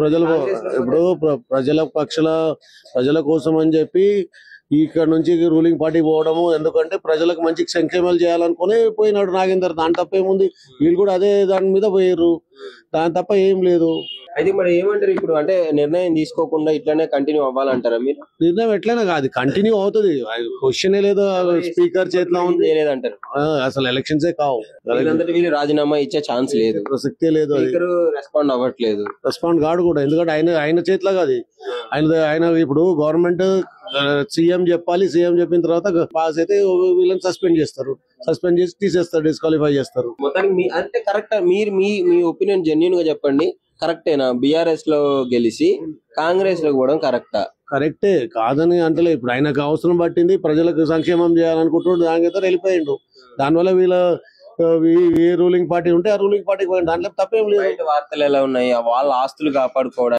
ప్రజల ఇప్పుడు ప్రజల కోసం అని చెప్పి ఇక్కడ నుంచి రూలింగ్ పార్టీ పోవడము, ఎందుకంటే ప్రజలకు మంచి సంక్షేమాలు చేయాలనుకుని పోయినాడు నాగేందర్. దాని తప్ప ఏముంది, వీళ్ళు కూడా అదే దాని మీద పోయారు, దాని తప్ప ఏం లేదు. అయితే మరి ఏమంటారు ఇప్పుడు, అంటే నిర్ణయం తీసుకోకుండా ఇట్లానే కంటిన్యూ అవ్వాలంటారా మీరు? నిర్ణయం ఎట్లయినా కాదు, కంటిన్యూ అవుతుంది, క్వశ్చన్ లేదు. స్పీకర్ చేతిలో ఉంది అంటారు, అసలు ఎలక్షన్సే కావు. వీళ్ళు రాజీనామా ఇచ్చే ఛాన్స్ లేదు, ప్రసక్తే లేదు, రెస్పాండ్ అవ్వట్లేదు. రెస్పాండ్ కాడు కూడా, ఎందుకంటే ఆయన చేతిలో కాదు. ఆయన ఇప్పుడు గవర్నమెంట్ సీఎం చెప్పాలి, సీఎం చెప్పిన తర్వాత పాస్ అయితే వీళ్ళని సస్పెండ్ చేస్తారు, సస్పెండ్ చేసి తీసేస్తారు, డిస్క్వాలిఫై చేస్తారు. మొత్తానికి అంటే కరెక్ట్, మీరు మీ ఒపీనియన్ జెన్యూన్ గా చెప్పండి, కరెక్టేనా బీఆర్ఎస్ లో గెలిచి కాంగ్రెస్ లో కూడా కరెక్టా? కరెక్టే, కాదని అంటలే. ఇప్పుడు ఆయనకు అవసరం పట్టింది, ప్రజలకు సంక్షేమం చేయాలనుకుంటున్నాడు, దానికైతే వెళ్ళిపోయిండు. దానివల్ల వీళ్ళ ఏ రూలింగ్ పార్టీ ఉంటే ఆ రూలింగ్ పార్టీకి పోయింది, దాంట్లో తప్పేం లేదు. వార్తలు ఎలా ఉన్నాయి, వాళ్ళ ఆస్తులు కాపాడుకోవడానికి